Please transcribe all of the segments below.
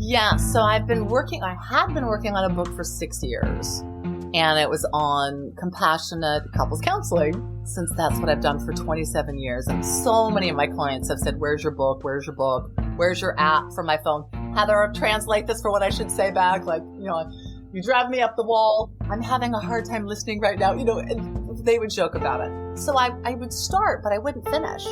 Yeah, so I had been working on a book for 6 years, and it was on compassionate couples counseling, since that's what I've done for 27 years. And so many of my clients have said, where's your book? Where's your book? Where's your app for my phone? Heather, translate this for what I should say back. Like, you drive me up the wall. I'm having a hard time listening right now. And they would joke about it. So I would start, but I wouldn't finish.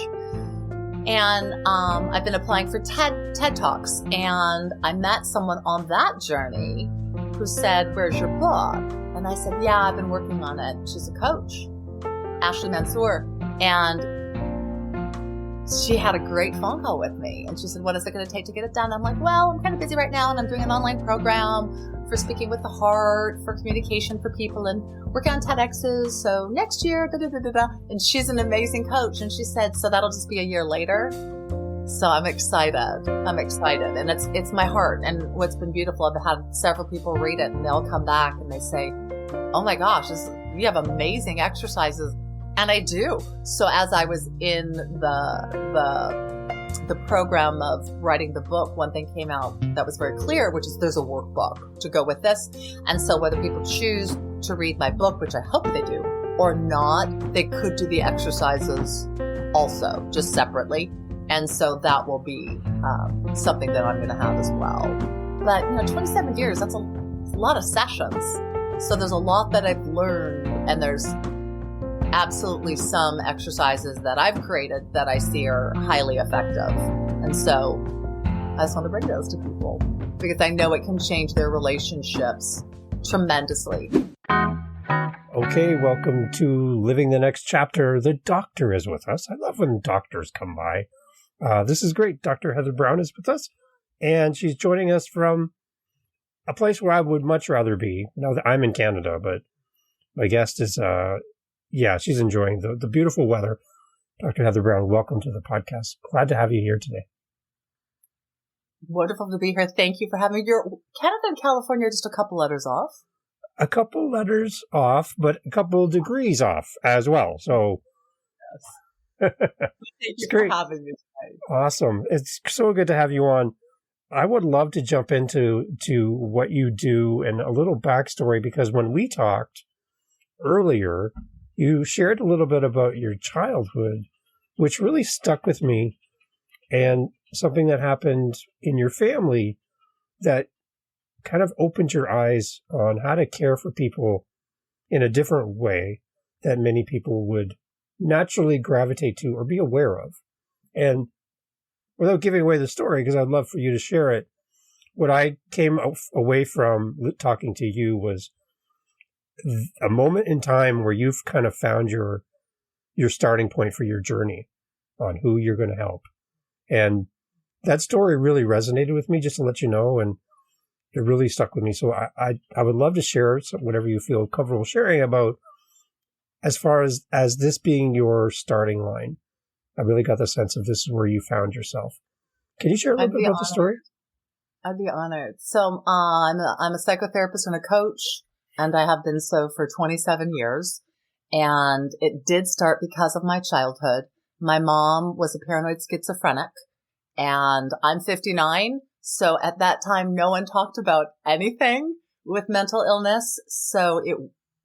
And I've been applying for TED Talks, and I met someone on that journey who said, where's your book? And I said, yeah, I've been working on it. She's a coach, Ashley Mansour. And she had a great phone call with me. And she said, what is it going to take to get it done? I'm like, well, I'm kind of busy right now, and I'm doing an online program for speaking with the heart, for communication for people, and working on TEDx's. So next year, And she's an amazing coach. And she said, so that'll just be a year later. So I'm excited. And it's my heart. And what's been beautiful, I've had several people read it, and they'll come back and they say, oh my gosh, you have amazing exercises. And I do. So as I was in the program of writing the book, one thing came out that was very clear, which is there's a workbook to go with this. And so whether people choose to read my book, which I hope they do, or not, they could do the exercises also, just separately. And so that will be something that I'm going to have as well. But, 27 years, that's a lot of sessions. So there's a lot that I've learned, and there's absolutely some exercises that I've created that I see are highly effective. And so I just want to bring those to people because I know it can change their relationships tremendously. Okay, welcome to Living the Next Chapter. The doctor is with us. I love when doctors come by. This is great. Dr. Heather Browne is with us, and she's joining us from a place where I would much rather be. Now that I'm in Canada, but my guest is, she's enjoying the beautiful weather. Dr. Heather Browne, welcome to the podcast. Glad to have you here today. Wonderful to be here. Thank you for having me. Canada and California are just a couple letters off. A couple letters off, but a couple degrees off as well. So, yes. Thank you for having me today. Awesome. It's so good to have you on. I would love to jump into what you do and a little backstory, because when we talked earlier, you shared a little bit about your childhood, which really stuck with me, and something that happened in your family that kind of opened your eyes on how to care for people in a different way that many people would naturally gravitate to or be aware of. And without giving away the story, because I'd love for you to share it, what I came away from talking to you was a moment in time where you've kind of found your starting point for your journey on who you're going to help. And that story really resonated with me, just to let you know, and it really stuck with me. So I would love to share whatever you feel comfortable sharing about as far as this being your starting line. I really got the sense of this is where you found yourself. Can you share a little bit about the story? I'd be honored. So I'm a psychotherapist and a coach, and I have been so for 27 years. And it did start because of my childhood. My mom was a paranoid schizophrenic, and I'm 59. So at that time, no one talked about anything with mental illness. So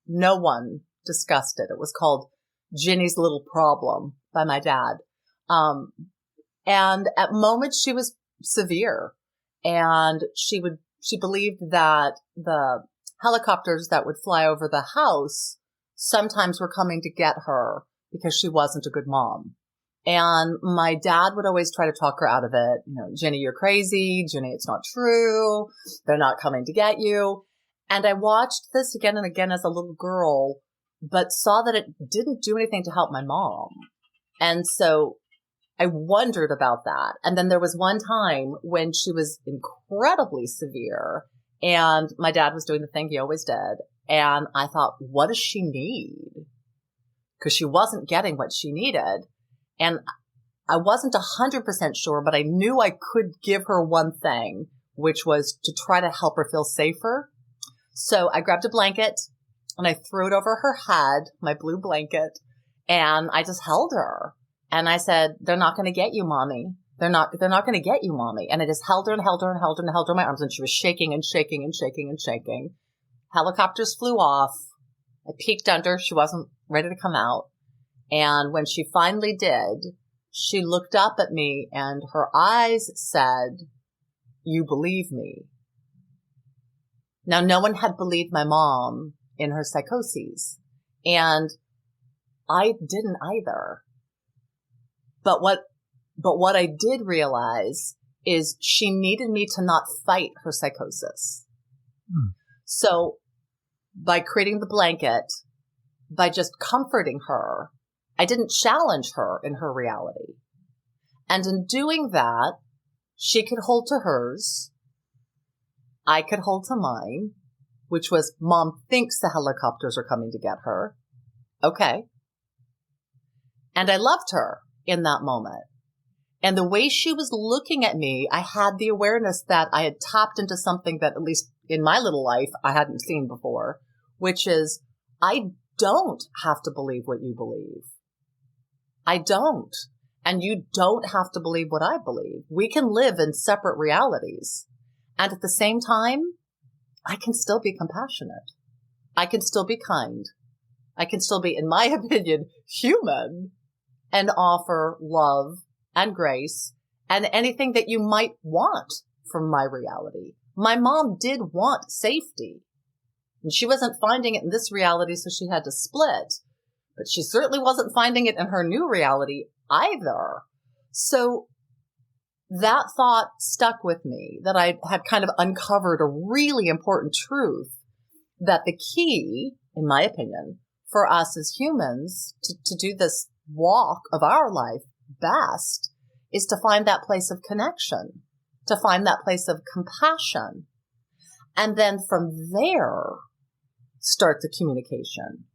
no one discussed it. It was called Ginny's Little Problem by my dad. And at moments she was severe, and she believed that the helicopters that would fly over the house sometimes were coming to get her because she wasn't a good mom. And my dad would always try to talk her out of it. Ginny, you're crazy. Ginny, it's not true. They're not coming to get you. And I watched this again and again as a little girl, but saw that it didn't do anything to help my mom. And so I wondered about that. And then there was one time when she was incredibly severe, and my dad was doing the thing he always did. And I thought, what does she need? Because she wasn't getting what she needed. And I wasn't 100% sure, but I knew I could give her one thing, which was to try to help her feel safer. So I grabbed a blanket and I threw it over her head, my blue blanket, and I just held her. And I said, they're not going to get you, Mommy. They're not going to get you, mommy. And I just held her and held her and held her and held her in my arms, and she was shaking and shaking and shaking and shaking. Helicopters flew off. I peeked under. She wasn't ready to come out. And when she finally did, she looked up at me and her eyes said, "You believe me." Now, no one had believed my mom in her psychoses, and I didn't either. But what I did realize is she needed me to not fight her psychosis. So by creating the blanket, by just comforting her, I didn't challenge her in her reality. And in doing that, she could hold to hers. I could hold to mine, which was, Mom thinks the helicopters are coming to get her. Okay. And I loved her in that moment. And the way she was looking at me, I had the awareness that I had tapped into something that, at least in my little life, I hadn't seen before, which is, I don't have to believe what you believe. I don't. And you don't have to believe what I believe. We can live in separate realities. And at the same time, I can still be compassionate. I can still be kind. I can still be, in my opinion, human, and offer love and grace and anything that you might want from my reality. My mom did want safety, and she wasn't finding it in this reality, so she had to split. But she certainly wasn't finding it in her new reality either. So that thought stuck with me, that I had kind of uncovered a really important truth, that the key, in my opinion, for us as humans to do this walk of our life best is to find that place of connection, to find that place of compassion. And then from there, start the communication.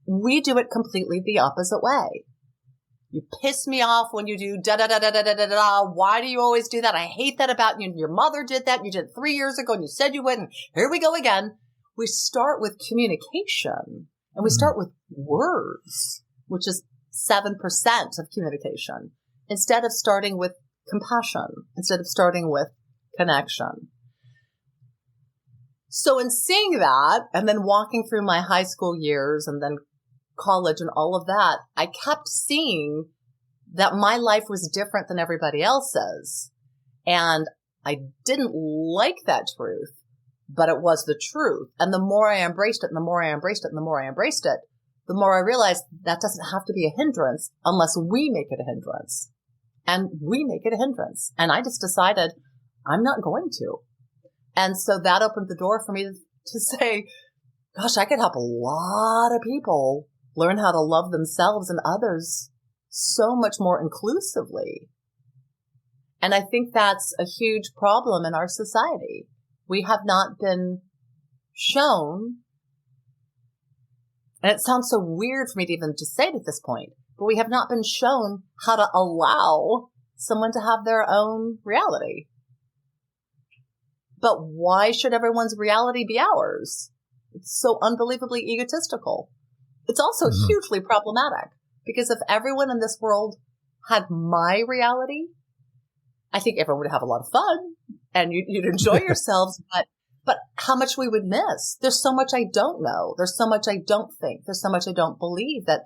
We do it completely the opposite way. You piss me off when you do da-da-da-da-da-da-da-da. Why do you always do that? I hate that about you. Your mother did that. You did it 3 years ago and you said you wouldn't. Here we go again. We start with communication, and we start with words, which is 7% of communication, instead of starting with compassion, instead of starting with connection. So in seeing that, and then walking through my high school years and then college and all of that, I kept seeing that my life was different than everybody else's. And I didn't like that truth, but it was the truth. And the more I embraced it, and the more I embraced it, and the more I embraced it, the more I realized that doesn't have to be a hindrance unless we make it a hindrance. And we make it a hindrance. And I just decided I'm not going to. And so that opened the door for me to say, gosh, I could help a lot of people learn how to love themselves and others so much more inclusively. And I think that's a huge problem in our society. We have not been shown, and it sounds so weird for me to even just say it at this point, but we have not been shown how to allow someone to have their own reality. But why should everyone's reality be ours? It's so unbelievably egotistical. It's also hugely problematic, because if everyone in this world had my reality, I think everyone would have a lot of fun and you'd enjoy yourselves, but how much we would miss. There's so much I don't know. There's so much I don't think. There's so much I don't believe that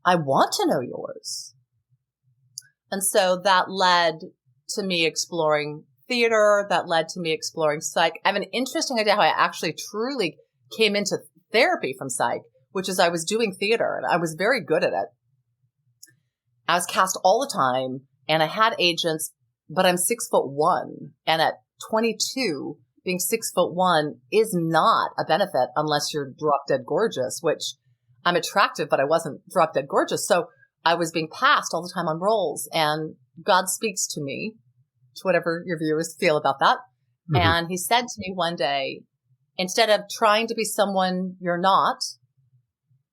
I want to know yours. And so that led to me exploring theater. That led to me exploring psych. I have an interesting idea how I actually truly came into therapy from psych, which is I was doing theater and I was very good at it. I was cast all the time and I had agents, but I'm 6'1", and at 22, being 6'1" is not a benefit unless you're drop dead gorgeous, which I'm attractive, but I wasn't drop dead gorgeous. So I was being passed all the time on roles, and God speaks to me, to whatever your viewers feel about that. Mm-hmm. And he said to me one day, instead of trying to be someone you're not,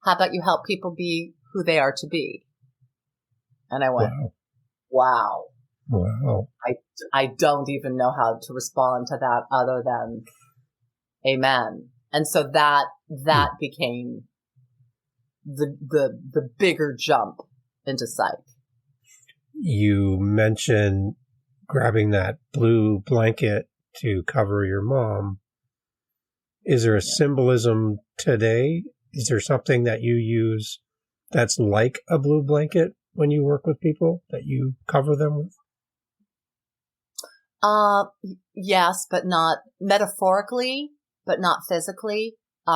how about you help people be who they are to be? And I went, wow. I don't even know how to respond to that other than amen. And so that became the bigger jump into psych. you mentioned grabbing that blue blanket to cover your mom. Is there a symbolism today? Is there something that you use that's like a blue blanket when you work with people that you cover them with? Yes, but not metaphorically, but not physically. Yeah.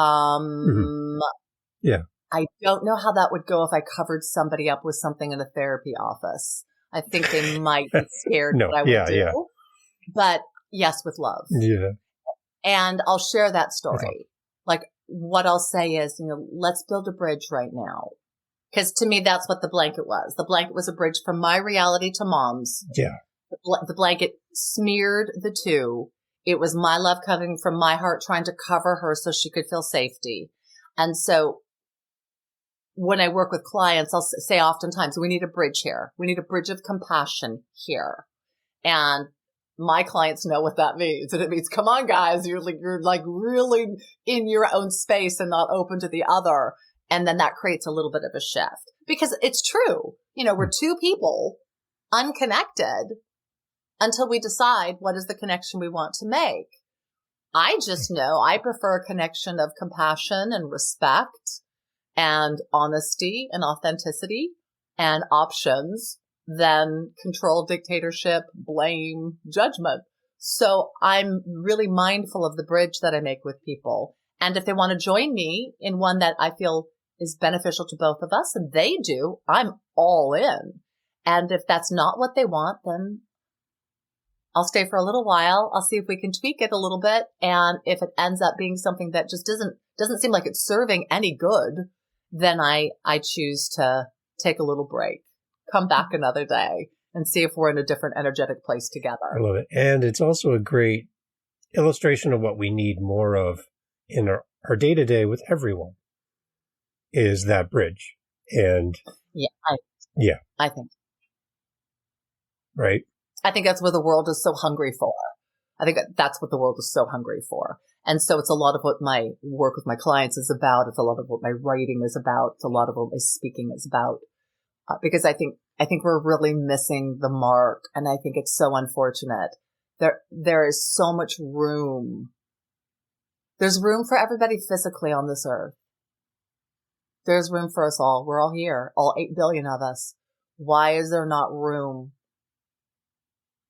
I don't know how that would go if I covered somebody up with something in a therapy office. I think they might be scared what I would do. Yeah. But yes, with love. Yeah. And I'll share that story. Like what I'll say is, let's build a bridge right now. Because to me, that's what the blanket was. The blanket was a bridge from my reality to mom's. Yeah. The blanket smeared the two. It was my love coming from my heart trying to cover her so she could feel safety. And so when I work with clients, I'll say oftentimes, we need a bridge here. We need a bridge of compassion here. And my clients know what that means. And it means, come on, guys, you're like really in your own space and not open to the other. And then that creates a little bit of a shift because it's true. We're two people unconnected until we decide what is the connection we want to make. I just know I prefer a connection of compassion and respect and honesty and authenticity and options than control, dictatorship, blame, judgment. So I'm really mindful of the bridge that I make with people. And if they want to join me in one that I feel is beneficial to both of us, and they do, I'm all in. And if that's not what they want, then I'll stay for a little while. I'll see if we can tweak it a little bit. And if it ends up being something that just doesn't seem like it's serving any good, then I choose to take a little break, come back another day and see if we're in a different energetic place together. I love it. And it's also a great illustration of what we need more of in our day-to-day with everyone is that bridge. And I think. Right. I think that's what the world is so hungry for. I think that's what the world is so hungry for. And so it's a lot of what my work with my clients is about. It's a lot of what my writing is about. It's a lot of what my speaking is about. Because I think we're really missing the mark. And I think it's so unfortunate. There is so much room. There's room for everybody physically on this earth. There's room for us all. We're all here, all 8 billion of us. Why is there not room?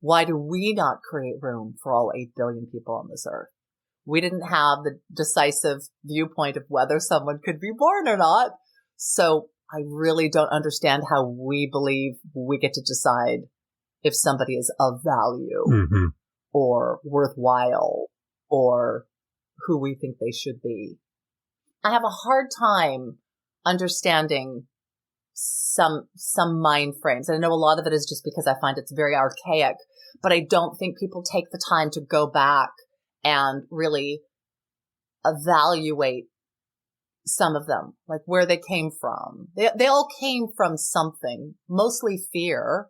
Why do we not create room for all 8 billion people on this earth? We didn't have the decisive viewpoint of whether someone could be born or not. So I really don't understand how we believe we get to decide if somebody is of value or worthwhile or who we think they should be. I have a hard time understanding some mind frames. And I know a lot of it is just because I find it's very archaic, but I don't think people take the time to go back and really evaluate some of them, like where they came from. They all came from something, mostly fear,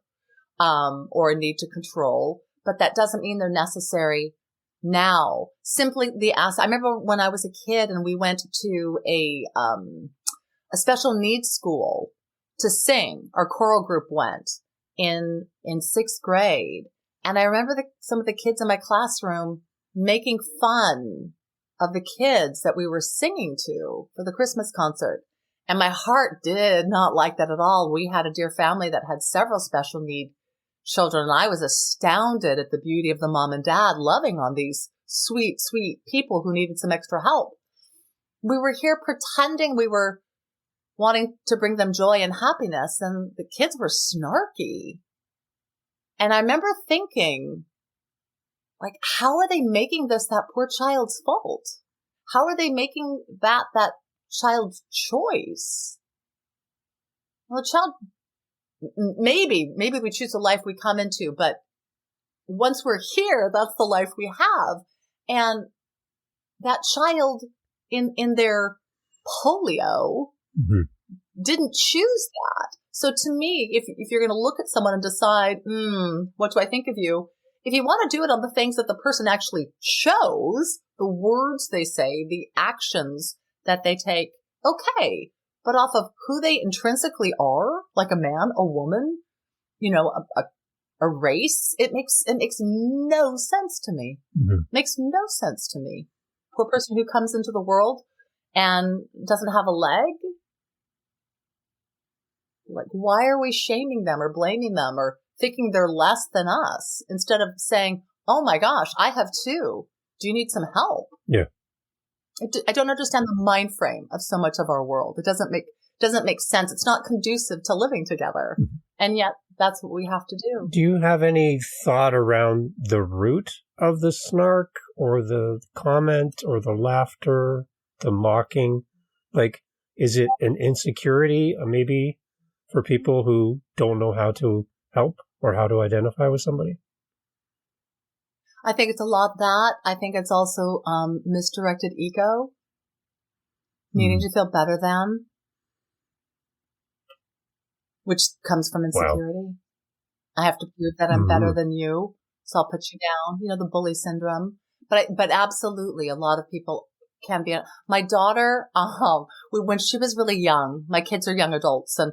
or a need to control, but that doesn't mean they're necessary now. Simply I remember when I was a kid and we went to a special needs school to sing. Our choral group went in 6th grade. And I remember some of the kids in my classroom making fun of the kids that we were singing to for the Christmas concert. And my heart did not like that at all. We had a dear family that had several special need children. And I was astounded at the beauty of the mom and dad loving on these sweet, sweet people who needed some extra help. We were here pretending we were wanting to bring them joy and happiness. And the kids were snarky. And I remember thinking, like, how are they making this that poor child's fault? How are they making that child's choice? Well, the child, maybe we choose the life we come into, but once we're here, that's the life we have. And that child in their polio didn't choose that. So to me, if you're going to look at someone and decide, what do I think of you? If you want to do it on the things that the person actually chose, the words they say, the actions that they take, okay. But off of who they intrinsically are, like a man, a woman, a race. It makes no sense to me. Mm-hmm. Makes no sense to me. Poor person who comes into the world and doesn't have a leg. Like, why are we shaming them or blaming them or thinking they're less than us instead of saying, oh my gosh, I have two. Do you need some help? Yeah. I don't understand the mind frame of so much of our world. It doesn't make sense. It's not conducive to living together. Mm-hmm. And yet that's what we have to do. Do you have any thought around the root of the snark or the comment or the laughter, the mocking? Like, is it an insecurity maybe for people who don't know how to help or how to identify with somebody? I think it's a lot that. I think it's also misdirected ego, needing to feel better than, which comes from insecurity. Wow. I have to prove that I'm better than you, so I'll put you down. The bully syndrome. But absolutely, a lot of people can be. My daughter, when she was really young, my kids are young adults, and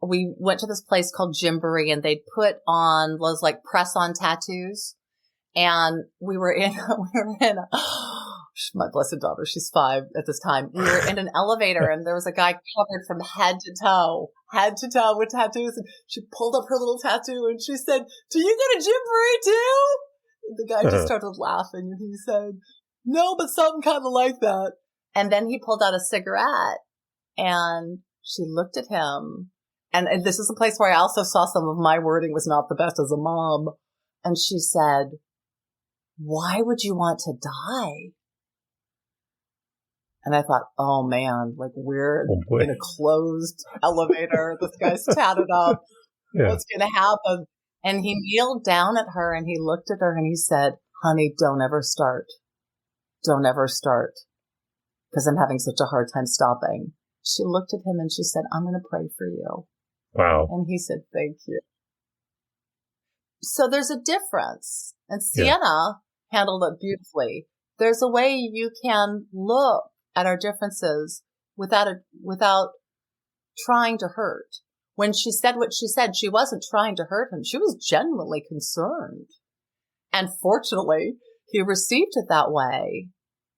we went to this place called Gymboree, and they'd put on those like press-on tattoos. And we were in my blessed daughter, she's 5 at this time. We were in an elevator and there was a guy covered from head to toe with tattoos. And she pulled up her little tattoo and she said, do you go to Gymboree too? And the guy just started laughing and he said, no, but something kind of like that. And then he pulled out a cigarette and she looked at him. And this is a place where I also saw some of my wording was not the best as a mom. And she said, why would you want to die? And I thought, oh man, like we're in a closed elevator. This guy's tatted up. Yeah. What's going to happen? And he kneeled down at her and he looked at her and he said, honey, don't ever start. Don't ever start. Because I'm having such a hard time stopping. She looked at him and she said, I'm going to pray for you. Wow. And he said, thank you. So there's a difference. And Sienna handled it beautifully. There's a way you can look at our differences without trying to hurt. When she said what she said, she wasn't trying to hurt him. She was genuinely concerned. And fortunately, he received it that way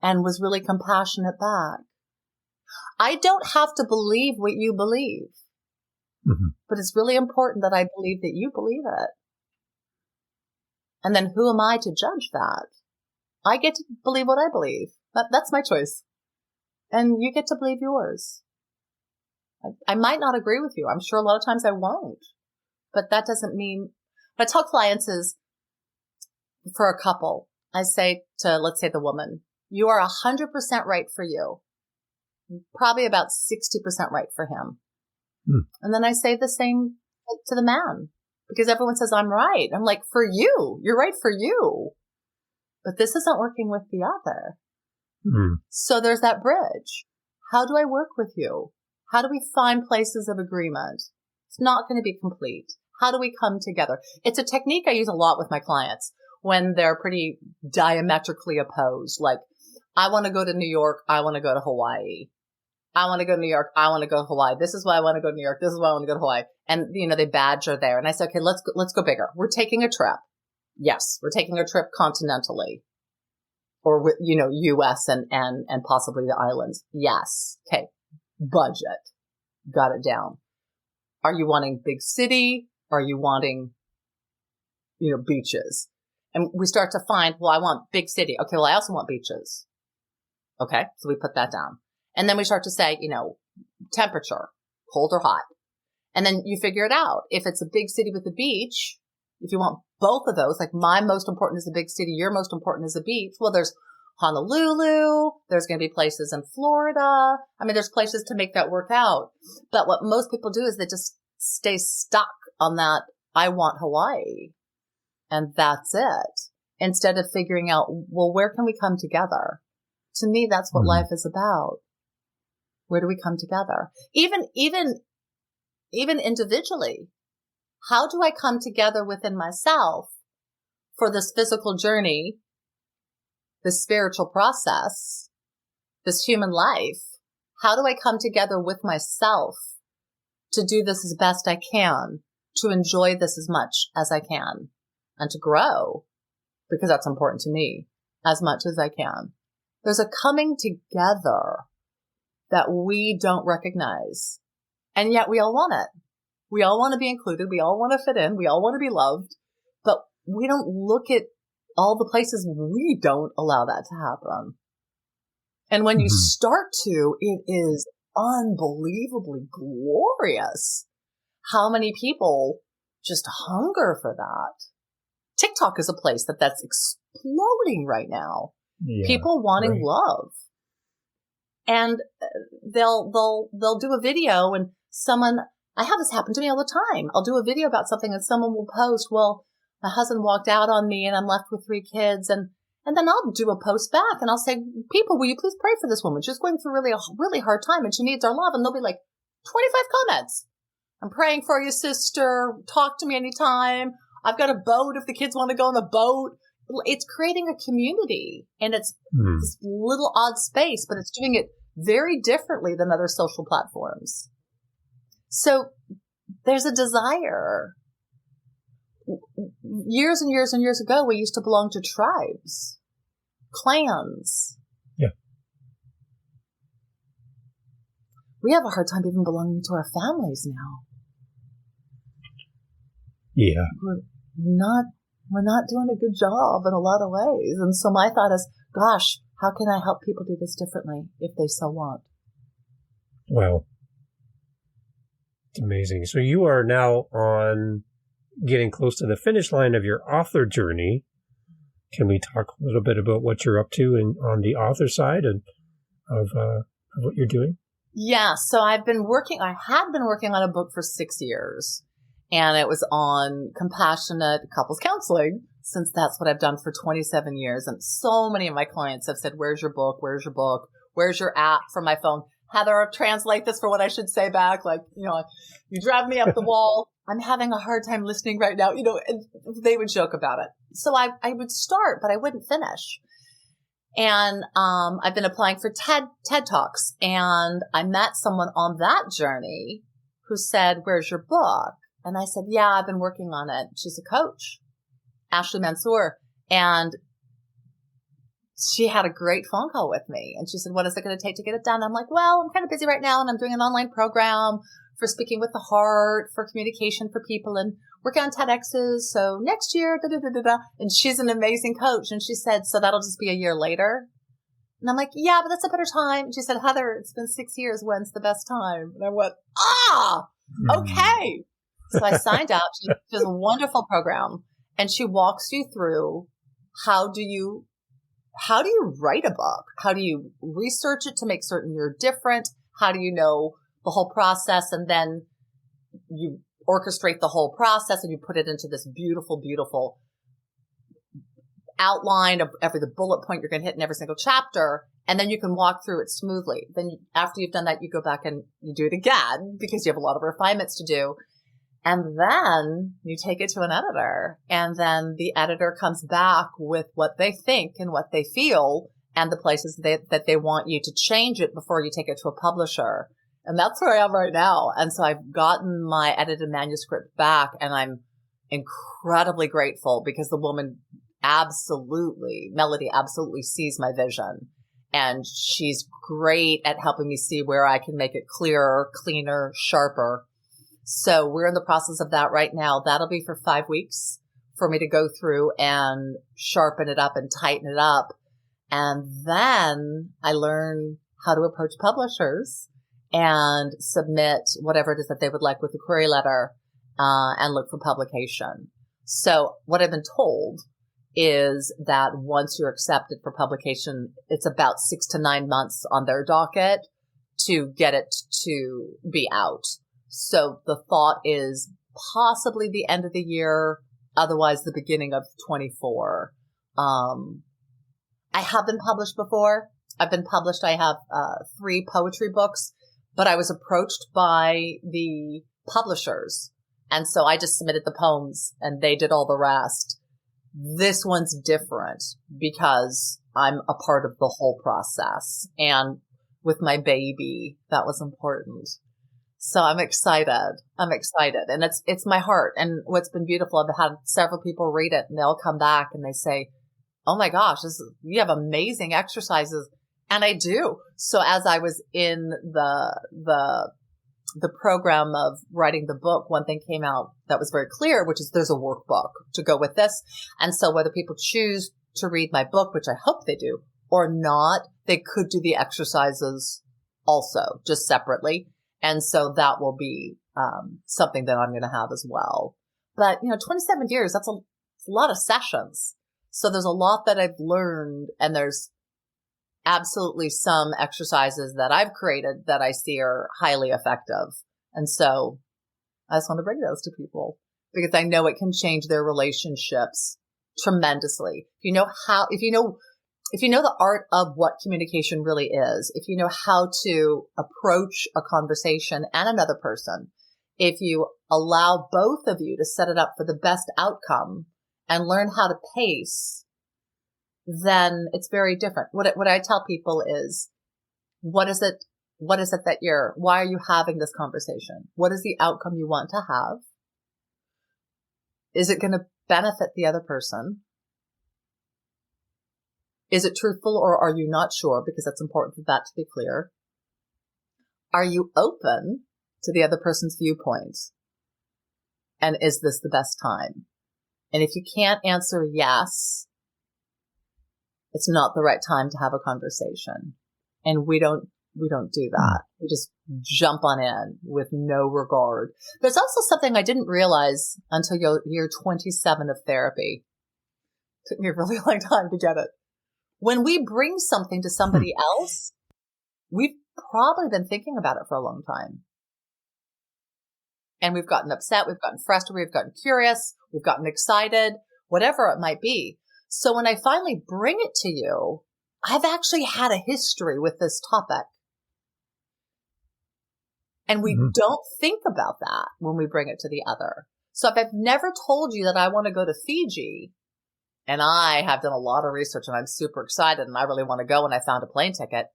and was really compassionate back. I don't have to believe what you believe, but it's really important that I believe that you believe it. And then who am I to judge that? I get to believe what I believe. That's my choice. And you get to believe yours. I might not agree with you. I'm sure a lot of times I won't. But that doesn't mean, what I tell clients is, for a couple, I say to, let's say the woman, you are 100% right for you. Probably about 60% right for him. And then I say the same to the man. Because everyone says, I'm right. I'm like, for you. You're right for you. But this isn't working with the other. So there's that bridge. How do I work with you? How do we find places of agreement? It's not going to be complete. How do we come together? It's a technique I use a lot with my clients when they're pretty diametrically opposed. Like, I want to go to New York. I want to go to Hawaii. I want to go to New York. I want to go to Hawaii. This is why I want to go to New York. This is why I want to go to Hawaii. And, they badger there. And I say, okay, let's go bigger. We're taking a trip. Yes, we're taking a trip continentally or with, US and possibly the islands. Yes. Okay. Budget. Got it down. Are you wanting big city? Are you wanting, beaches? And we start to find, well, I want big city. Okay. Well, I also want beaches. Okay. So we put that down. And then we start to say, temperature, cold or hot. And then you figure it out. If it's a big city with a beach, if you want both of those, like my most important is a big city, your most important is a beach. Well, there's Honolulu. There's going to be places in Florida. I mean, there's places to make that work out. But what most people do is they just stay stuck on that, I want Hawaii. And that's it. Instead of figuring out, well, where can we come together? To me, that's what life is about. Where do we come together? Even individually, how do I come together within myself for this physical journey, this spiritual process, this human life? How do I come together with myself to do this as best I can to enjoy this as much as I can and to grow, because that's important to me, as much as I can. There's a coming together that we don't recognize. And yet we all want it. We all want to be included. We all want to fit in. We all want to be loved. But we don't look at all the places we don't allow that to happen. And when you start to, it is unbelievably glorious how many people just hunger for that. TikTok is a place that's exploding right now. Yeah, people wanting love. And they'll do a video, and I have this happen to me all the time. I'll do a video about something and someone will post, well, my husband walked out on me and I'm left with 3 kids. And then I'll do a post back and I'll say, people, will you please pray for this woman? She's going through a really hard time and she needs our love. And there'll be like 25 comments. I'm praying for you, sister. Talk to me anytime. I've got a boat if the kids want to go on the boat. It's creating a community, and it's this little odd space, but it's doing it very differently than other social platforms. So there's a desire. Years and years and years ago, we used to belong to tribes, clans. Yeah. We have a hard time even belonging to our families now. Yeah. We're not doing a good job in a lot of ways. And so my thought is, gosh, how can I help people do this differently if they so want? Wow. It's amazing. So you are now on getting close to the finish line of your author journey. Can we talk a little bit about what you're up to on the author side of what you're doing? Yeah. So I had been working on a book for 6 years. And it was on compassionate couples counseling, since that's what I've done for 27 years. And so many of my clients have said, where's your book? Where's your book? Where's your app for my phone? Heather, translate this for what I should say back. Like, you drive me up the wall. I'm having a hard time listening right now. And they would joke about it. So I would start, but I wouldn't finish. And I've been applying for TED Talks. And I met someone on that journey who said, where's your book? And I said, yeah, I've been working on it. She's a coach, Ashley Mansour. And she had a great phone call with me. And she said, what is it going to take to get it done? I'm like, well, I'm kind of busy right now. And I'm doing an online program for speaking with the heart, for communication for people, and working on TEDx's. So next year, And she's an amazing coach. And she said, so that'll just be a year later. And I'm like, yeah, but that's a better time. And she said, Heather, it's been 6 years. When's the best time? And I went, okay. So I signed up. She has a wonderful program, and she walks you through how do you write a book? How do you research it to make certain you're different? How do you know the whole process? And then you orchestrate the whole process and you put it into this beautiful, beautiful outline of the bullet point you're going to hit in every single chapter. And then you can walk through it smoothly. Then after you've done that, you go back and you do it again because you have a lot of refinements to do. And then you take it to an editor, and then the editor comes back with what they think and what they feel and the places that they want you to change it before you take it to a publisher. And that's where I am right now. And so I've gotten my edited manuscript back, and I'm incredibly grateful because the woman Melody absolutely sees my vision. And she's great at helping me see where I can make it clearer, cleaner, sharper. So we're in the process of that right now. That'll be for 5 weeks for me to go through and sharpen it up and tighten it up. And then I learn how to approach publishers and submit whatever it is that they would like with the query letter, and look for publication. So what I've been told is that once you're accepted for publication, it's about 6 to 9 months on their docket to get it to be out. So the thought is possibly the end of the year, otherwise the beginning of 24. I have been published before. I've been published. I have 3 poetry books, but I was approached by the publishers. And so I just submitted the poems and they did all the rest. This one's different because I'm a part of the whole process. And with my baby, that was important. So I'm excited. And it's my heart. And what's been beautiful, I've had several people read it and they'll come back and they say, oh my gosh, you have amazing exercises. And I do. So as I was in the program of writing the book, one thing came out that was very clear, which is there's a workbook to go with this. And so whether people choose to read my book, which I hope they do, or not, they could do the exercises also, just separately. And so that will be something that I'm going to have as well. But, 27 years, that's a lot of sessions. So there's a lot that I've learned, and there's absolutely some exercises that I've created that I see are highly effective. And so I just want to bring those to people because I know it can change their relationships tremendously. If you know the art of what communication really is, if you know how to approach a conversation and another person, if you allow both of you to set it up for the best outcome and learn how to pace, then it's very different. What I tell people is, why are you having this conversation? What is the outcome you want to have? Is it going to benefit the other person? Is it truthful or are you not sure? Because it's important for that to be clear. Are you open to the other person's viewpoint? And is this the best time? And if you can't answer yes, it's not the right time to have a conversation. And we don't do that. We just jump on in with no regard. There's also something I didn't realize until year 27 of therapy. It took me a really long time to get it. When we bring something to somebody else, we've probably been thinking about it for a long time. And we've gotten upset, we've gotten frustrated, we've gotten curious, we've gotten excited, whatever it might be. So when I finally bring it to you, I've actually had a history with this topic. And we don't think about that when we bring it to the other. So if I've never told you that I want to go to Fiji, and I have done a lot of research and I'm super excited and I really want to go and I found a plane ticket,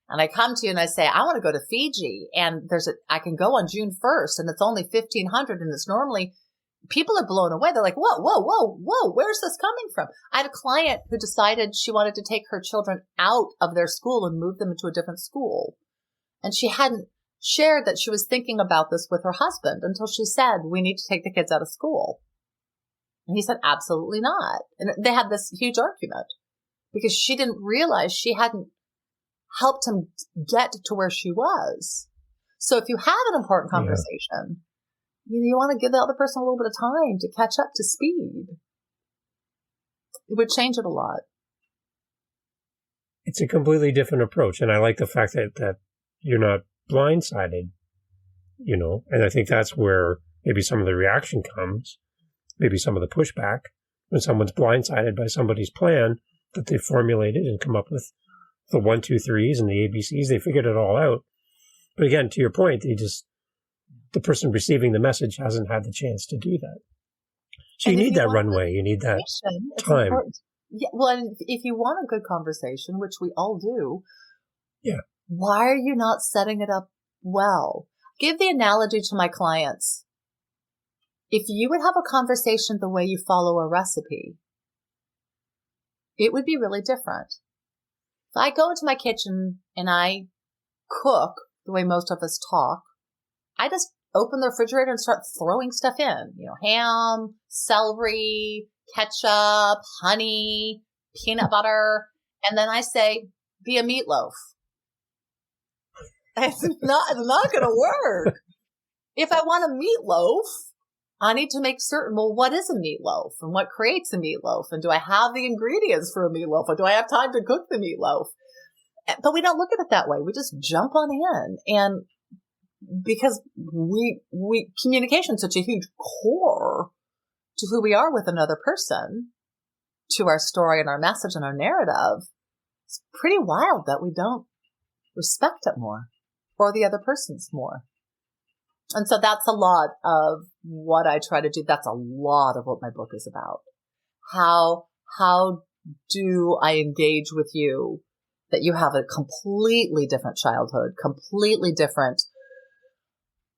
and I come to you and I say, I want to go to Fiji and I can go on June 1st and it's only $1,500 and it's normally, people are blown away. They're like, whoa, where's this coming from? I had a client who decided she wanted to take her children out of their school and move them into a different school. And she hadn't shared that she was thinking about this with her husband until she said, we need to take the kids out of school. And he said, absolutely not. And they had this huge argument because she didn't realize she hadn't helped him get to where she was. So if you have an important conversation, you want to give the other person a little bit of time to catch up to speed. It would change it a lot. It's a completely different approach. And I like the fact that you're not blindsided, and I think that's where maybe some of the reaction comes, maybe some of the pushback, when someone's blindsided by somebody's plan that they formulated and come up with the 1, 2, 3s and the ABCs. They figured it all out. But again, to your point, the person receiving the message hasn't had the chance to do that. So you need that runway. You need that time. Yeah, well, and if you want a good conversation, which we all do, why are you not setting it up well? Give the analogy to my clients. If you would have a conversation the way you follow a recipe, it would be really different. If I go into my kitchen and I cook the way most of us talk, I just open the refrigerator and start throwing stuff in, ham, celery, ketchup, honey, peanut butter. And then I say, be a meatloaf. It's not going to work. If I want a meatloaf, I need to make certain, what is a meatloaf and what creates a meatloaf? And do I have the ingredients for a meatloaf? Or do I have time to cook the meatloaf? But we don't look at it that way. We just jump on in. And because communication is such a huge core to who we are with another person, to our story and our message and our narrative, it's pretty wild that we don't respect it more or the other person's more. And so that's a lot of what I try to do. That's a lot of what my book is about. How do I engage with you that you have a completely different childhood, completely different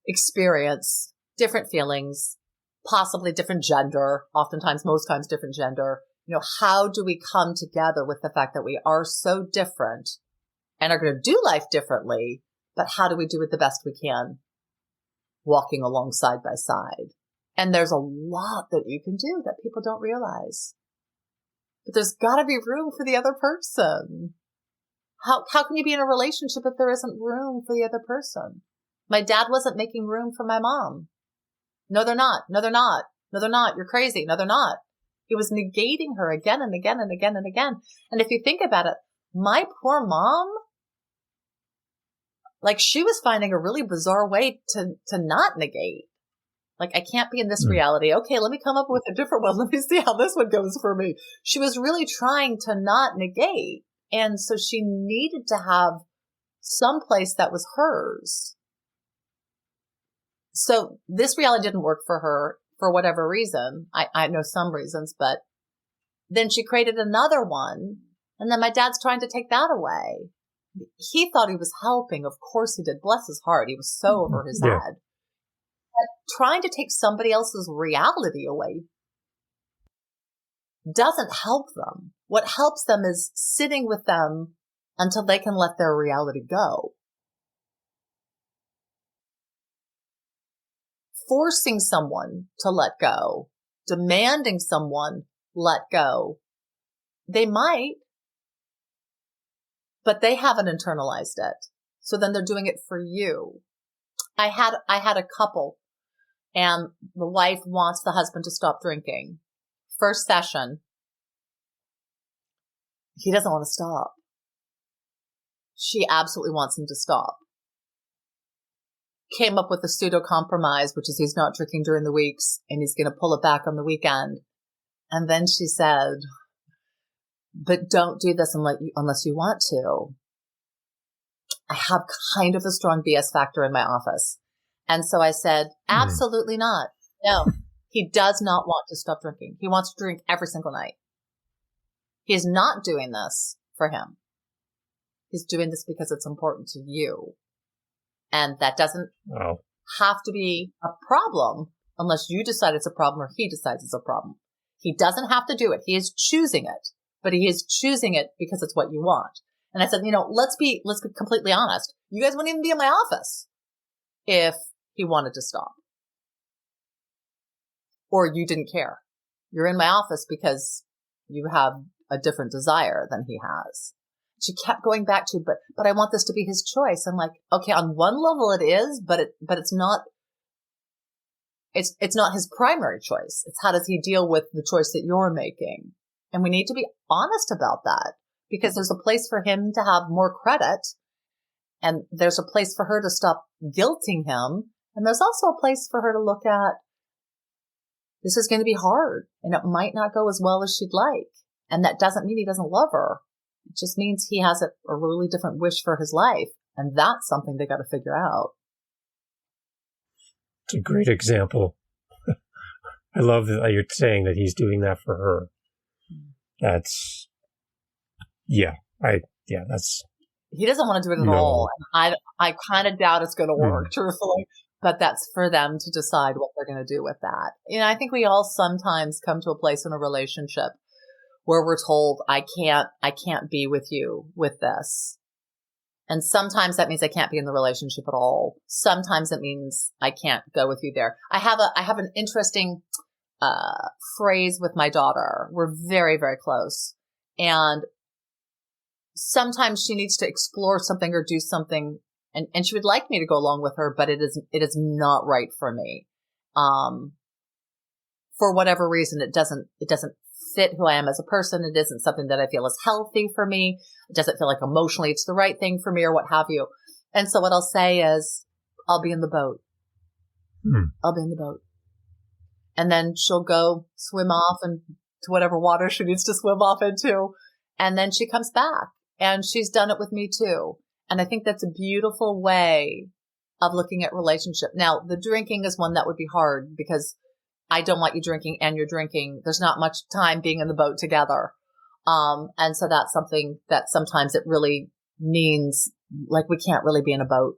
experience, different feelings, possibly different gender, oftentimes, most times different gender. How do we come together with the fact that we are so different and are going to do life differently, but how do we do it the best we can, walking along side by side? And there's a lot that you can do that people don't realize. But there's got to be room for the other person. How can you be in a relationship if there isn't room for the other person? My dad wasn't making room for my mom. No, they're not. No, they're not. No, they're not. You're crazy. No, they're not. He was negating her again and again and again and again. And if you think about it, my poor mom, like, she was finding a really bizarre way to not negate. Like, I can't be in this reality. Okay, let me come up with a different one. Let me see how this one goes for me. She was really trying to not negate. And so she needed to have some place that was hers. So this reality didn't work for her for whatever reason. I know some reasons, but then she created another one. And then my dad's trying to take that away. He thought he was helping. Of course he did. Bless his heart. He was so over his head. But trying to take somebody else's reality away doesn't help them. What helps them is sitting with them until they can let their reality go. Forcing someone to let go, demanding someone let go, they might, but they haven't internalized it. So then they're doing it for you. I had a couple, and the wife wants the husband to stop drinking. First session, he doesn't want to stop. She absolutely wants him to stop. Came up with a pseudo compromise, which is he's not drinking during the weeks and he's going to pull it back on the weekend. And then she said, but don't do this unless you want to. I have kind of a strong BS factor in my office. And so I said, absolutely not. No, he does not want to stop drinking. He wants to drink every single night. He is not doing this for him. He's doing this because it's important to you. And that doesn't have to be a problem unless you decide it's a problem or he decides it's a problem. He doesn't have to do it. He is choosing it, but he is choosing it because it's what you want. And I said, let's be completely honest. You guys wouldn't even be in my office if he wanted to stop. Or you didn't care. You're in my office because you have a different desire than he has. She kept going back to, but I want this to be his choice. I'm like, okay, on one level it is, but it's not his primary choice. It's how does he deal with the choice that you're making? And we need to be honest about that because there's a place for him to have more credit and there's a place for her to stop guilting him. And there's also a place for her to look at, this is going to be hard and it might not go as well as she'd like. And that doesn't mean he doesn't love her. It just means he has a really different wish for his life. And that's something they got to figure out. It's a great example. I love that you're saying that he's doing that for her. That's, that's. He doesn't want to do it at all. And I kind of doubt it's going to work, truthfully. But that's for them to decide what they're going to do with that. I think we all sometimes come to a place in a relationship where we're told, I can't be with you with this. And sometimes that means I can't be in the relationship at all. Sometimes it means I can't go with you there. I have an interesting, phrase with my daughter. We're very, very close. And sometimes she needs to explore something or do something. And she would like me to go along with her, but it is not right for me. For whatever reason, it doesn't fit who I am as a person. It isn't something that I feel is healthy for me. It doesn't feel like emotionally it's the right thing for me or what have you. And so what I'll say is, I'll be in the boat. I'll be in the boat. And then she'll go swim off and to whatever water she needs to swim off into. And then she comes back and she's done it with me too. And I think that's a beautiful way of looking at relationship. Now, the drinking is one that would be hard because I don't want you drinking and you're drinking. There's not much time being in the boat together. And so that's something that sometimes it really means like we can't really be in a boat.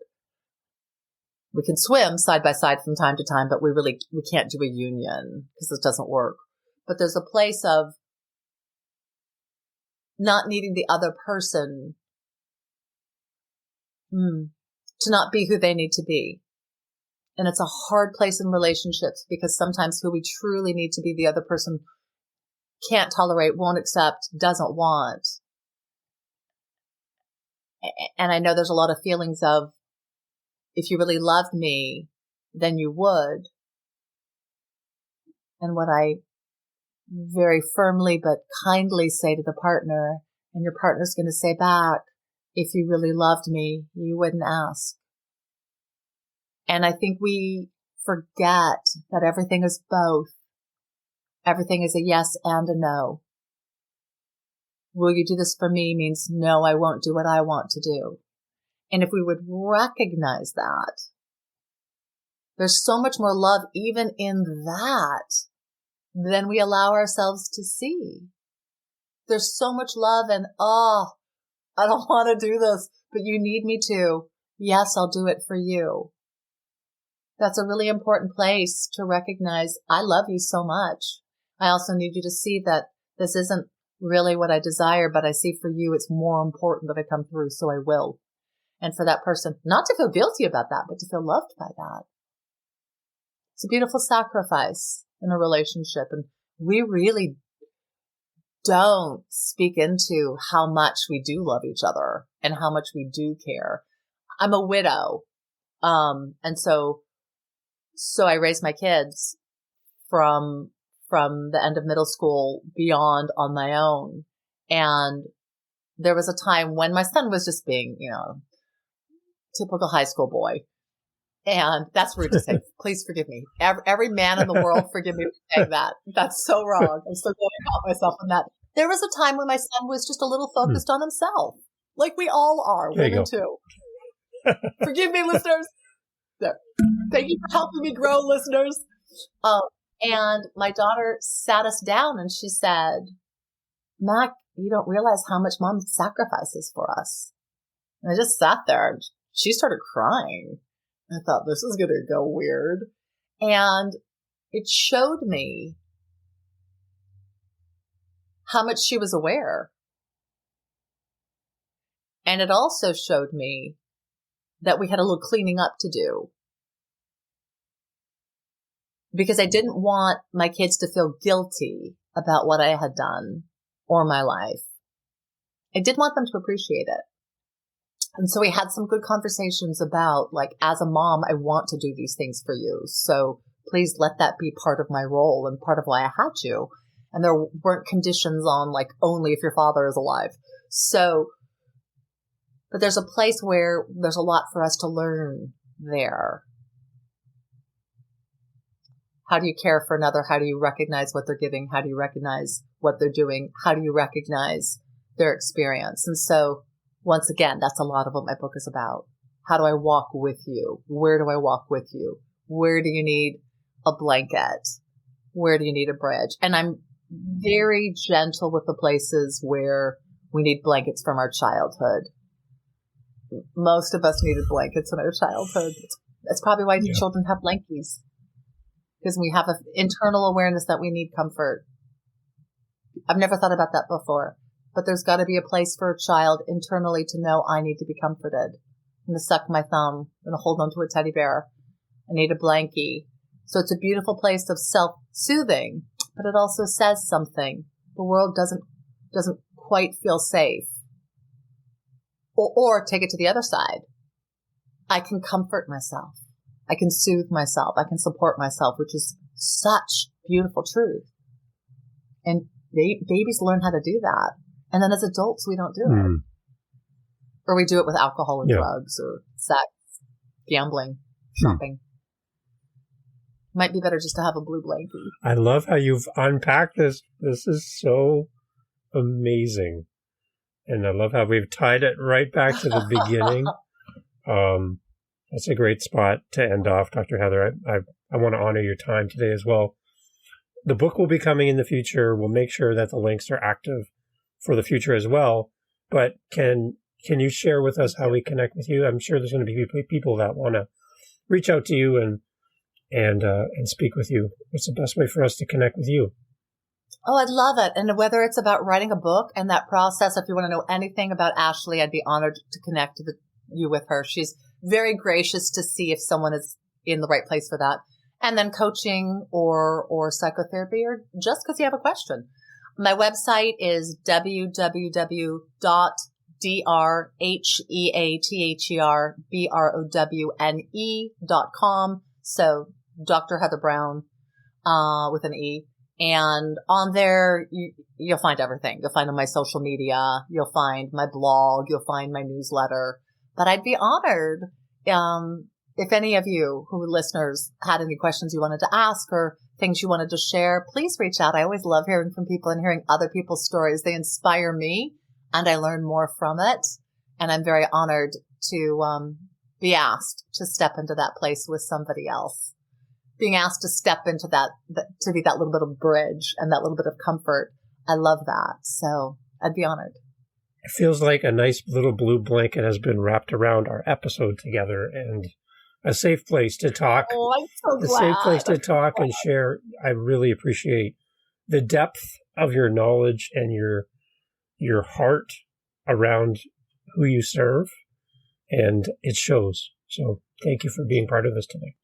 We can swim side by side from time to time, but we can't do a union because it doesn't work. But there's a place of not needing the other person to not be who they need to be. And it's a hard place in relationships because sometimes who we truly need to be, the other person can't tolerate, won't accept, doesn't want. And I know there's a lot of feelings of, if you really loved me, then you would. And what I very firmly but kindly say to the partner, and your partner's going to say back, if you really loved me, you wouldn't ask. And I think we forget that everything is both. Everything is a yes and a no. Will you do this for me means no, I won't do what I want to do. And if we would recognize that, there's so much more love even in that than we allow ourselves to see. There's so much love and, I don't want to do this, but you need me to. Yes, I'll do it for you. That's a really important place to recognize, I love you so much. I also need you to see that this isn't really what I desire, but I see for you it's more important that I come through, so I will. And for that person, not to feel guilty about that, but to feel loved by that. It's a beautiful sacrifice in a relationship. And we really don't speak into how much we do love each other and how much we do care. I'm a widow. And so I raised my kids from the end of middle school beyond on my own. And there was a time when my son was just being, typical high school boy. And that's rude to say. Please forgive me. Every man in the world, forgive me for saying that. That's so wrong. I'm so glad I caught myself on that. There was a time when my son was just a little focused on himself. Like we all are, women too. Forgive me, listeners. There. Thank you for helping me grow, listeners. And my daughter sat us down and she said, Mac, you don't realize how much mom sacrifices for us. And I just sat there and she started crying. I thought, this is going to go weird. And it showed me how much she was aware. And it also showed me that we had a little cleaning up to do. Because I didn't want my kids to feel guilty about what I had done or my life. I did want them to appreciate it. And so we had some good conversations about, like, as a mom, I want to do these things for you. So please let that be part of my role and part of why I had you. And there weren't conditions on, like, only if your father is alive. So, but there's a place where there's a lot for us to learn there. How do you care for another? How do you recognize what they're giving? How do you recognize what they're doing? How do you recognize their experience? And so, once again, that's a lot of what my book is about. How do I walk with you? Where do I walk with you? Where do you need a blanket? Where do you need a bridge? And I'm very gentle with the places where we need blankets from our childhood. Most of us needed blankets in our childhood. That's probably why children have blankies. Because we have an internal awareness that we need comfort. I've never thought about that before. But there's got to be a place for a child internally to know I need to be comforted. I'm going to suck my thumb. I'm going to hold on to a teddy bear. I need a blankie. So it's a beautiful place of self-soothing, but it also says something. The world doesn't quite feel safe. Or take it to the other side. I can comfort myself. I can soothe myself. I can support myself, which is such beautiful truth. And babies learn how to do that. And then as adults, we don't do it. Or we do it with alcohol and drugs or sex, gambling, shopping. Might be better just to have a blue blankie. I love how you've unpacked this. This is so amazing. And I love how we've tied it right back to the beginning. That's a great spot to end off, Dr. Heather. I want to honor your time today as well. The book will be coming in the future. We'll make sure that the links are active for the future as well. But can you share with us how we connect with you? I'm sure there's going to be people that want to reach out to you and speak with you? What's the best way for us to connect with you? Oh, I'd love it. And whether it's about writing a book and that process, if you want to know anything about Ashley, I'd be honored to connect you with her. She's very gracious to see if someone is in the right place for that. And then coaching or psychotherapy, or just because you have a question. My website is www.drheatherbrowne.com. So Dr. Heather Browne, with an E. And on there, you'll find everything. You'll find on my social media. You'll find my blog. You'll find my newsletter. But I'd be honored if any of you who are listeners had any questions you wanted to ask or things you wanted to share. Please reach out. I always love hearing from people and hearing other people's stories. They inspire me, and I learn more from it. And I'm very honored to be asked to step into that place with somebody else. Being asked to step into that, to be that little bit of bridge and that little bit of comfort. I love that. So I'd be honored. It feels like a nice little blue blanket has been wrapped around our episode together, and a safe place to talk. Oh, I'm so glad. A safe place to talk and share. I really appreciate the depth of your knowledge and your heart around who you serve, and it shows. So thank you for being part of this today.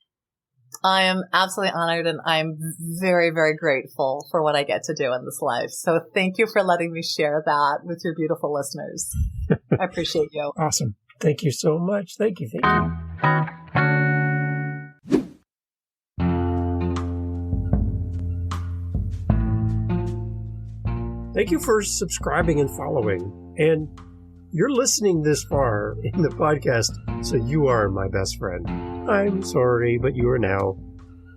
I am absolutely honored, and I'm very, very grateful for what I get to do in this life. So thank you for letting me share that with your beautiful listeners. I appreciate you. Awesome. Thank you so much. Thank you. Thank you for subscribing and following. And you're listening this far in the podcast, so you are my best friend. I'm sorry, but you are now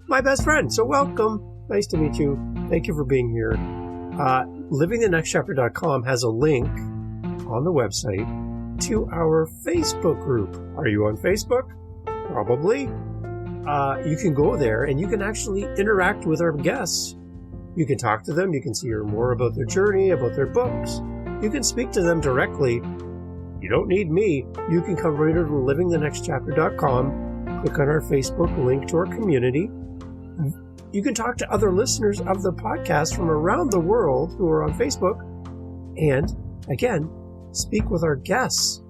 my best friend. So welcome. Nice to meet you. Thank you for being here. LivingTheNextChapter.com has a link on the website to our Facebook group. Are you on Facebook? Probably. You can go there and you can actually interact with our guests. You can talk to them. You can hear more about their journey, about their books. You can speak to them directly. You don't need me. You can come right over to livingthenextchapter.com, click on our Facebook link to our community. You can talk to other listeners of the podcast from around the world who are on Facebook. And, again, speak with our guests.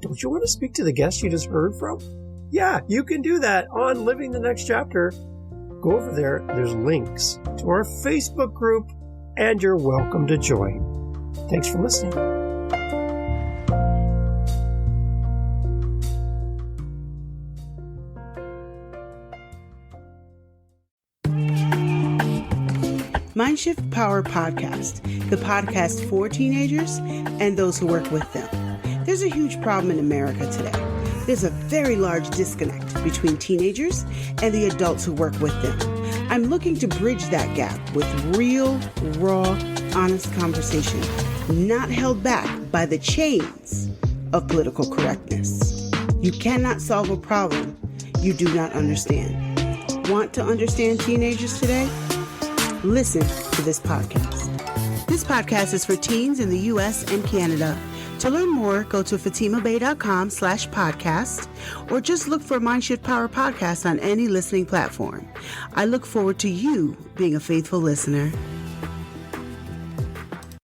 Don't you want to speak to the guests you just heard from? Yeah, you can do that on Living the Next Chapter. Go over there. There's links to our Facebook group, and you're welcome to join. Thanks for listening. Mindshift Power Podcast, the podcast for teenagers and those who work with them. There's a huge problem in America today. There's a very large disconnect between teenagers and the adults who work with them. I'm looking to bridge that gap with real, raw, honest conversation, not held back by the chains of political correctness. You cannot solve a problem you do not understand. Want to understand teenagers today? Listen to this podcast. This podcast is for teens in the U.S. and Canada. To learn more, go to fatimabay.com/podcast or just look for Mindshift Power Podcast on any listening platform. I look forward to you being a faithful listener.